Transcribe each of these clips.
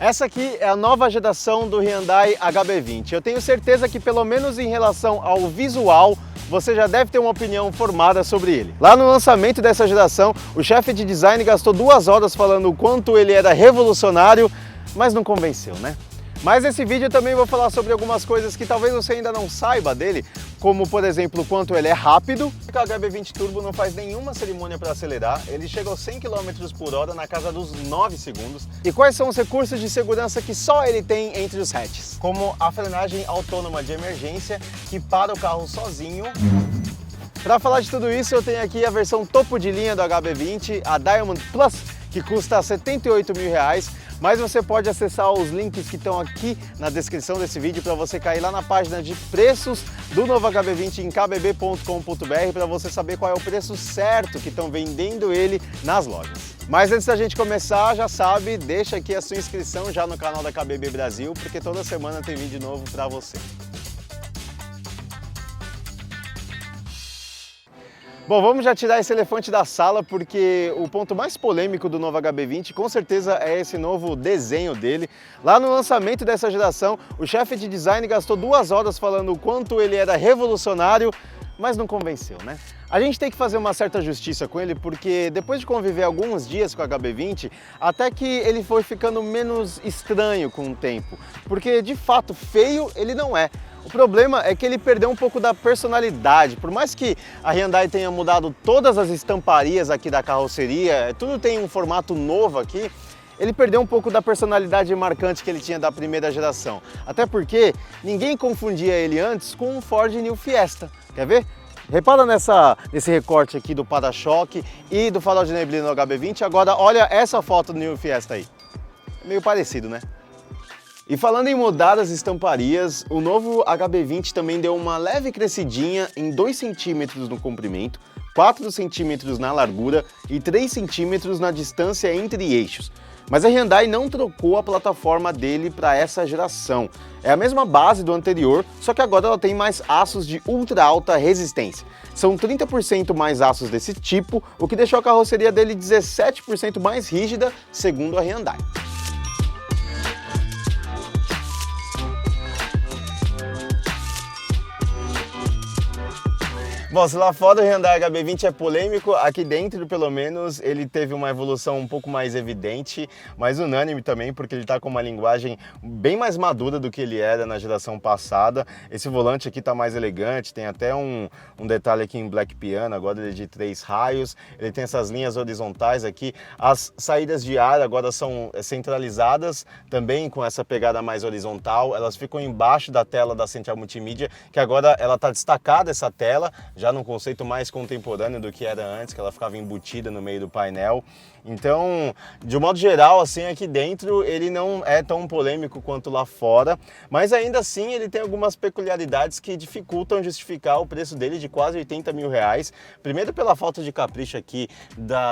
Essa aqui é a nova geração do Hyundai HB20. Eu tenho certeza que pelo menos em relação ao visual, você já deve ter uma opinião formada sobre ele. Lá no lançamento dessa geração, o chefe de design gastou 2 horas falando o quanto ele era revolucionário, mas não convenceu, né? Mas nesse vídeo eu também vou falar sobre algumas coisas que talvez você ainda não saiba dele, como por exemplo o quanto ele é rápido. O HB20 Turbo não faz nenhuma cerimônia para acelerar, ele chega aos 100 km por hora na casa dos 9 segundos. E quais são os recursos de segurança que só ele tem entre os hatches, como a frenagem autônoma de emergência, que para o carro sozinho. Para falar de tudo isso, eu tenho aqui a versão topo de linha do HB20, a Diamond Plus, que custa R$ 78 mil, mas você pode acessar os links que estão aqui na descrição desse vídeo para você cair lá na página de preços do novo HB20 em kbb.com.br para você saber qual é o preço certo que estão vendendo ele nas lojas. Mas antes da gente começar, já sabe, deixa aqui a sua inscrição já no canal da KBB Brasil, porque toda semana tem vídeo novo para você. Bom, vamos já tirar esse elefante da sala, porque o ponto mais polêmico do novo HB20 com certeza é esse novo desenho dele. Lá no lançamento dessa geração, o chefe de design gastou 2 horas falando o quanto ele era revolucionário, mas não convenceu, né? A gente tem que fazer uma certa justiça com ele, porque depois de conviver alguns dias com o HB20, até que ele foi ficando menos estranho com o tempo, porque de fato feio ele não é. O problema é que ele perdeu um pouco da personalidade. Por mais que a Hyundai tenha mudado todas as estamparias aqui da carroceria, tudo tem um formato novo aqui, ele perdeu um pouco da personalidade marcante que ele tinha da primeira geração. Até porque ninguém confundia ele antes com um Ford New Fiesta. Quer ver? Repara nesse recorte aqui do para-choque e do farol de neblina no HB20. Agora olha essa foto do New Fiesta aí. É meio parecido, né? E falando em mudar as estamparias, o novo HB20 também deu uma leve crescidinha em 2 centímetros no comprimento, 4 centímetros na largura e 3 centímetros na distância entre eixos. Mas a Hyundai não trocou a plataforma dele para essa geração. É a mesma base do anterior, só que agora ela tem mais aços de ultra alta resistência. São 30% mais aços desse tipo, o que deixou a carroceria dele 17% mais rígida, segundo a Hyundai. Bom, se lá fora o Hyundai HB20 é polêmico, aqui dentro, pelo menos, ele teve uma evolução um pouco mais evidente, mais unânime também, porque ele está com uma linguagem bem mais madura do que ele era na geração passada. Esse volante aqui está mais elegante, tem até um detalhe aqui em Black Piano, agora ele é de 3 raios, ele tem essas linhas horizontais aqui. As saídas de ar agora são centralizadas, também com essa pegada mais horizontal, elas ficam embaixo da tela da central multimídia, que agora ela está destacada essa tela, já num conceito mais contemporâneo do que era antes, que ela ficava embutida no meio do painel. Então, de um modo geral, assim, aqui dentro ele não é tão polêmico quanto lá fora, mas ainda assim ele tem algumas peculiaridades que dificultam justificar o preço dele de quase 80 mil reais. Primeiro pela falta de capricho aqui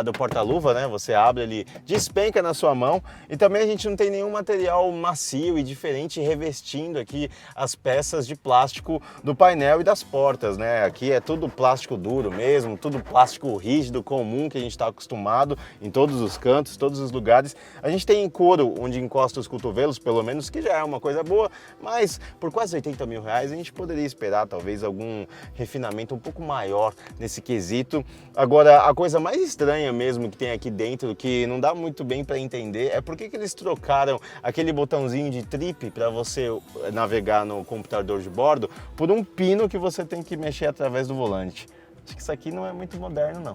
do porta-luva, né? Você abre ele, despenca na sua mão, e também a gente não tem nenhum material macio e diferente revestindo aqui as peças de plástico do painel e das portas, né? Aqui é tudo plástico duro mesmo, tudo plástico rígido, comum, que a gente está acostumado em todos os cantos, todos os lugares. A gente tem couro onde encosta os cotovelos, pelo menos, que já é uma coisa boa, mas por quase 80 mil reais a gente poderia esperar talvez algum refinamento um pouco maior nesse quesito. Agora, a coisa mais estranha mesmo que tem aqui dentro, que não dá muito bem para entender, é por que eles trocaram aquele botãozinho de trip para você navegar no computador de bordo por um pino que você tem que mexer através do volante. Acho que isso aqui não é muito moderno, não.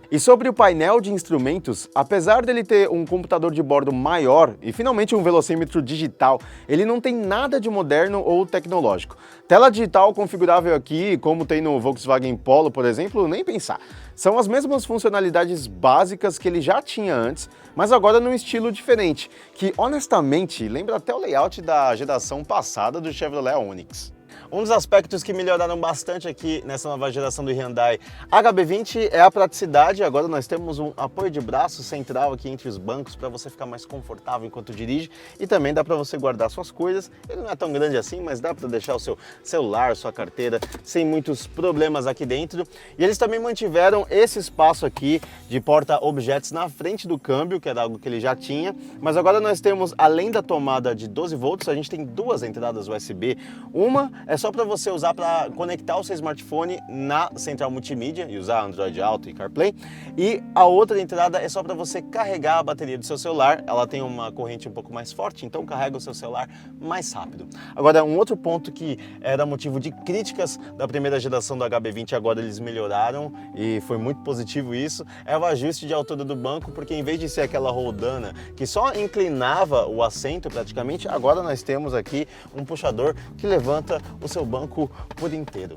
E sobre o painel de instrumentos, apesar dele ter um computador de bordo maior e finalmente um velocímetro digital, ele não tem nada de moderno ou tecnológico. Tela digital configurável aqui, como tem no Volkswagen Polo, por exemplo, nem pensar. São as mesmas funcionalidades básicas que ele já tinha antes, mas agora num estilo diferente, que honestamente lembra até o layout da geração passada do Chevrolet Onix. Um dos aspectos que melhoraram bastante aqui nessa nova geração do Hyundai HB20 é a praticidade. Agora nós temos um apoio de braço central aqui entre os bancos para você ficar mais confortável enquanto dirige, e também dá para você guardar suas coisas. Ele não é tão grande assim, mas dá para deixar o seu celular, sua carteira sem muitos problemas aqui dentro. E eles também mantiveram esse espaço aqui de porta-objetos na frente do câmbio, que era algo que ele já tinha, mas agora nós temos, além da tomada de 12 volts, a gente tem duas entradas USB. Uma é só para você usar para conectar o seu smartphone na central multimídia e usar Android Auto e CarPlay, e a outra entrada é só para você carregar a bateria do seu celular. Ela tem uma corrente um pouco mais forte, então carrega o seu celular mais rápido. Agora, um outro ponto que era motivo de críticas da primeira geração do HB20, agora eles melhoraram e foi muito positivo isso, é o ajuste de altura do banco, porque em vez de ser aquela roldana que só inclinava o assento praticamente, agora nós temos aqui um puxador que levanta o seu banco por inteiro.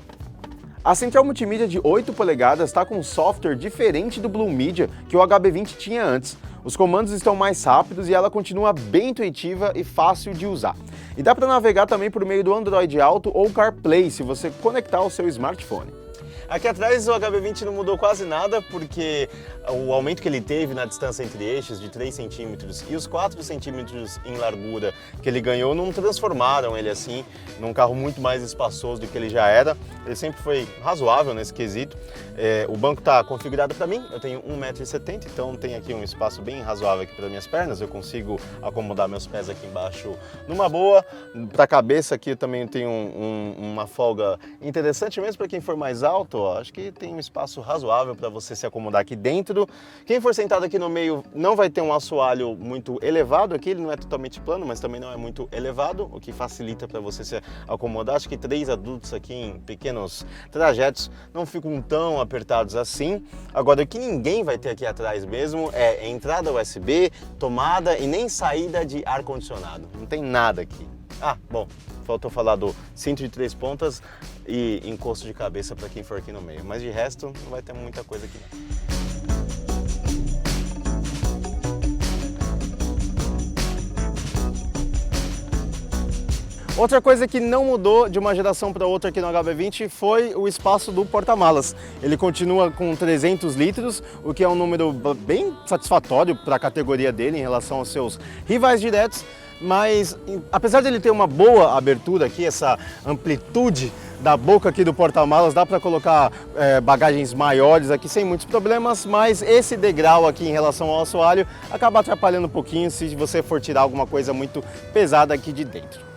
A central multimídia de 8 polegadas está com um software diferente do Blue Media que o HB20 tinha antes. Os comandos estão mais rápidos e ela continua bem intuitiva e fácil de usar. E dá para navegar também por meio do Android Auto ou CarPlay se você conectar o seu smartphone. Aqui atrás o HB20 não mudou quase nada, porque o aumento que ele teve na distância entre eixos de 3 centímetros e os 4 centímetros em largura que ele ganhou não transformaram ele assim num carro muito mais espaçoso do que ele já era. Ele sempre foi razoável nesse quesito. O banco está configurado para mim, eu tenho 1,70 m, então tem aqui um espaço bem razoável aqui para minhas pernas, eu consigo acomodar meus pés aqui embaixo numa boa. Para a cabeça aqui eu também tenho uma folga interessante mesmo para quem for mais alto. Acho que tem um espaço razoável para você se acomodar aqui dentro. Quem for sentado aqui no meio não vai ter um assoalho muito elevado aqui, ele não é totalmente plano, mas também não é muito elevado, o que facilita para você se acomodar. Acho que 3 adultos aqui em pequenos trajetos não ficam tão apertados assim. Agora, o que ninguém vai ter aqui atrás mesmo é entrada USB, tomada e nem saída de ar-condicionado. Não tem nada aqui. Ah, bom, faltou falar do cinto de 3 pontas e encosto de cabeça para quem for aqui no meio, mas de resto não vai ter muita coisa aqui não. Outra coisa que não mudou de uma geração para outra aqui no HB20 foi o espaço do porta-malas. Ele continua com 300 litros, o que é um número bem satisfatório para a categoria dele em relação aos seus rivais diretos. Mas apesar de ele ter uma boa abertura aqui, essa amplitude da boca aqui do porta-malas, dá para colocar bagagens maiores aqui sem muitos problemas, mas esse degrau aqui em relação ao assoalho acaba atrapalhando um pouquinho se você for tirar alguma coisa muito pesada aqui de dentro.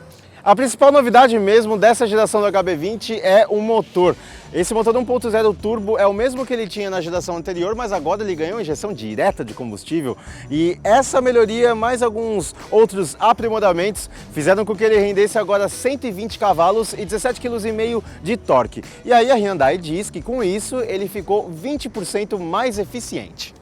A principal novidade mesmo dessa geração do HB20 é o motor. Esse motor 1.0 turbo é o mesmo que ele tinha na geração anterior, mas agora ele ganhou injeção direta de combustível. E essa melhoria, mais alguns outros aprimoramentos, fizeram com que ele rendesse agora 120 cavalos e 17,5 kg de torque. E aí a Hyundai diz que com isso ele ficou 20% mais eficiente.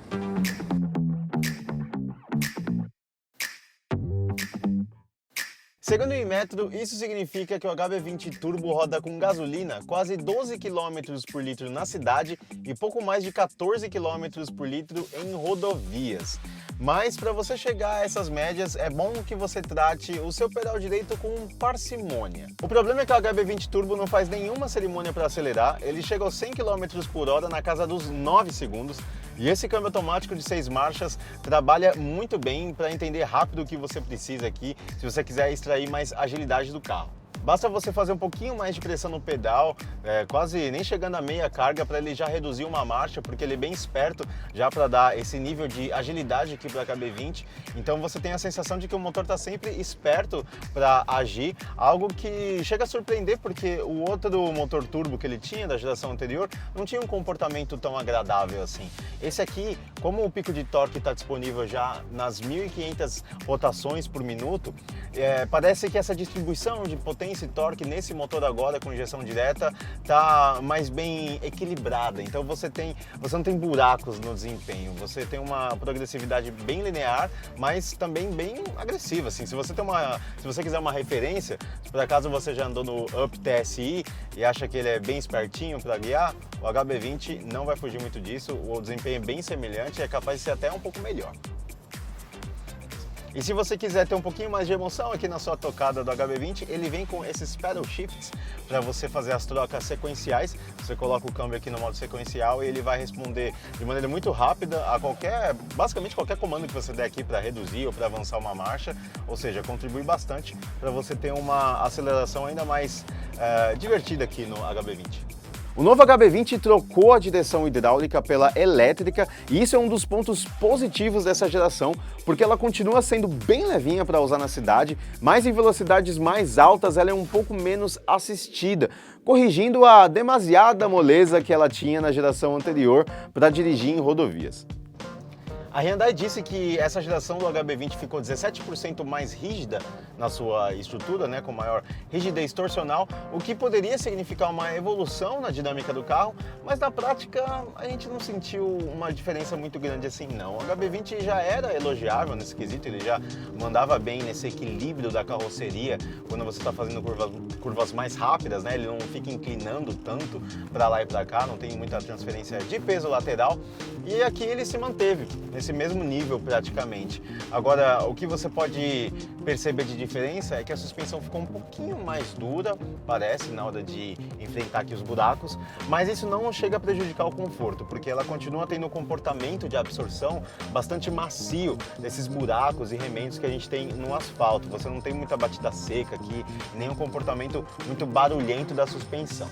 Segundo o Inmetro, isso significa que o HB20 Turbo roda com gasolina quase 12 km por litro na cidade e pouco mais de 14 km por litro em rodovias. Mas para você chegar a essas médias, é bom que você trate o seu pedal direito com parcimônia. O problema é que o HB20 Turbo não faz nenhuma cerimônia para acelerar, ele chega aos 100 km por hora na casa dos 9 segundos. E esse câmbio automático de 6 marchas trabalha muito bem para entender rápido o que você precisa aqui, se você quiser extrair mais agilidade do carro. Basta você fazer um pouquinho mais de pressão no pedal, quase nem chegando a meia carga, para ele já reduzir uma marcha, porque ele é bem esperto já para dar esse nível de agilidade aqui para a HB20. Então você tem a sensação de que o motor está sempre esperto para agir, algo que chega a surpreender, porque o outro motor turbo que ele tinha da geração anterior não tinha um comportamento tão agradável assim. Esse aqui, como o pico de torque está disponível já nas 1.500 rotações por minuto, parece que essa distribuição de potência e torque nesse motor agora com injeção direta tá mais bem equilibrada, então você não tem buracos no desempenho, você tem uma progressividade bem linear, mas também bem agressiva, assim. Se você quiser uma referência, se por acaso você já andou no Up TSI e acha que ele é bem espertinho para guiar, o HB20 não vai fugir muito disso, o desempenho é bem semelhante e é capaz de ser até um pouco melhor. E se você quiser ter um pouquinho mais de emoção aqui na sua tocada do HB20, ele vem com esses pedal shifts para você fazer as trocas sequenciais. Você coloca o câmbio aqui no modo sequencial e ele vai responder de maneira muito rápida a basicamente qualquer comando que você der aqui para reduzir ou para avançar uma marcha, ou seja, contribui bastante para você ter uma aceleração ainda mais divertida aqui no HB20. O novo HB20 trocou a direção hidráulica pela elétrica e isso é um dos pontos positivos dessa geração, porque ela continua sendo bem levinha para usar na cidade, mas em velocidades mais altas ela é um pouco menos assistida, corrigindo a demasiada moleza que ela tinha na geração anterior para dirigir em rodovias. A Hyundai disse que essa geração do HB20 ficou 17% mais rígida na sua estrutura, né, com maior rigidez torsional, o que poderia significar uma evolução na dinâmica do carro, mas na prática a gente não sentiu uma diferença muito grande assim não. O HB20 já era elogiável nesse quesito, ele já mandava bem nesse equilíbrio da carroceria quando você está fazendo curvas mais rápidas, né, ele não fica inclinando tanto para lá e para cá, não tem muita transferência de peso lateral, e aqui ele se manteve nesse mesmo nível praticamente. Agora, o que você pode perceber de diferença é que a suspensão ficou um pouquinho mais dura, parece, na hora de enfrentar aqui os buracos, mas isso não chega a prejudicar o conforto, porque ela continua tendo um comportamento de absorção bastante macio desses buracos e remendos que a gente tem no asfalto. Você não tem muita batida seca aqui, nem um comportamento muito barulhento da suspensão.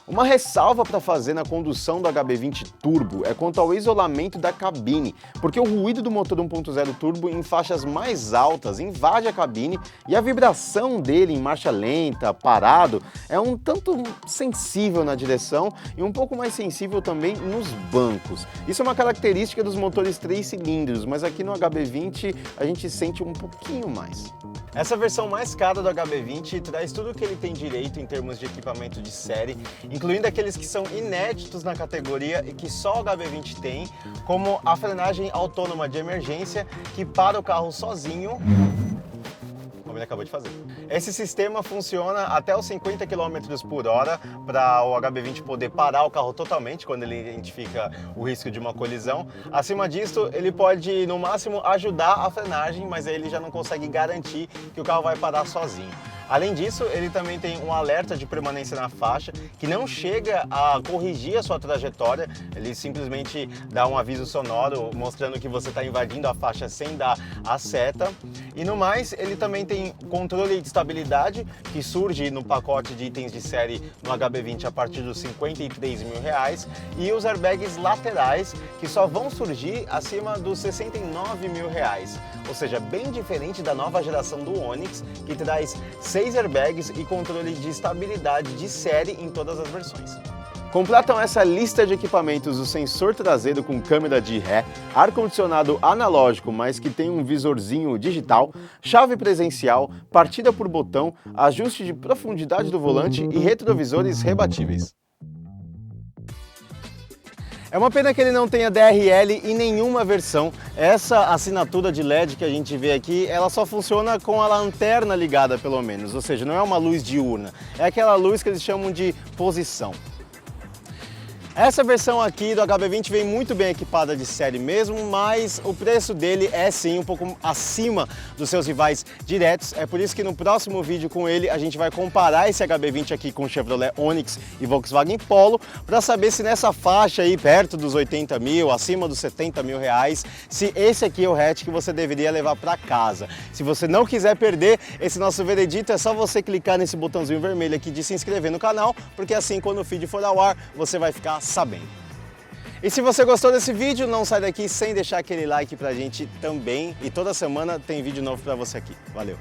Uma ressalva para fazer na condução do HB20 Turbo é quanto ao isolamento da cabine, porque o ruído do motor 1.0 Turbo em faixas mais altas invade a cabine e a vibração dele em marcha lenta, parado, é um tanto sensível na direção e um pouco mais sensível também nos bancos. Isso é uma característica dos motores 3 cilindros, mas aqui no HB20 a gente sente um pouquinho mais. Essa versão mais cara do HB20 traz tudo o que ele tem direito em termos de equipamento de série, incluindo aqueles que são inéditos na categoria e que só o HB20 tem, como a frenagem autônoma de emergência, que para o carro sozinho, como ele acabou de fazer. Esse sistema funciona até os 50 km por hora para o HB20 poder parar o carro totalmente quando ele identifica o risco de uma colisão. Acima disso, ele pode no máximo ajudar a frenagem, mas aí ele já não consegue garantir que o carro vai parar sozinho. Além disso, ele também tem um alerta de permanência na faixa, que não chega a corrigir a sua trajetória, ele simplesmente dá um aviso sonoro mostrando que você está invadindo a faixa sem dar a seta. E no mais, ele também tem controle de estabilidade, que surge no pacote de itens de série no HB20 a partir dos R$53 mil, e os airbags laterais, que só vão surgir acima dos R$69 mil, ou seja, bem diferente da nova geração do Onix, que traz 6 airbags e controle de estabilidade de série em todas as versões. Completam essa lista de equipamentos o sensor traseiro com câmera de ré, ar-condicionado analógico, mas que tem um visorzinho digital, chave presencial, partida por botão, ajuste de profundidade do volante e retrovisores rebatíveis. É uma pena que ele não tenha DRL em nenhuma versão. Essa assinatura de LED que a gente vê aqui, ela só funciona com a lanterna ligada pelo menos, ou seja, não é uma luz diurna, é aquela luz que eles chamam de posição. Essa versão aqui do HB20 vem muito bem equipada de série mesmo, mas o preço dele é sim um pouco acima dos seus rivais diretos. É por isso que no próximo vídeo com ele a gente vai comparar esse HB20 aqui com o Chevrolet Onix e Volkswagen Polo para saber se nessa faixa aí perto dos 80 mil, acima dos 70 mil reais, se esse aqui é o hatch que você deveria levar para casa. Se você não quiser perder esse nosso veredito, é só você clicar nesse botãozinho vermelho aqui de se inscrever no canal, porque assim quando o feed for ao ar você vai ficar sabendo. E se você gostou desse vídeo, não sai daqui sem deixar aquele like pra gente também. E toda semana tem vídeo novo pra você aqui. Valeu!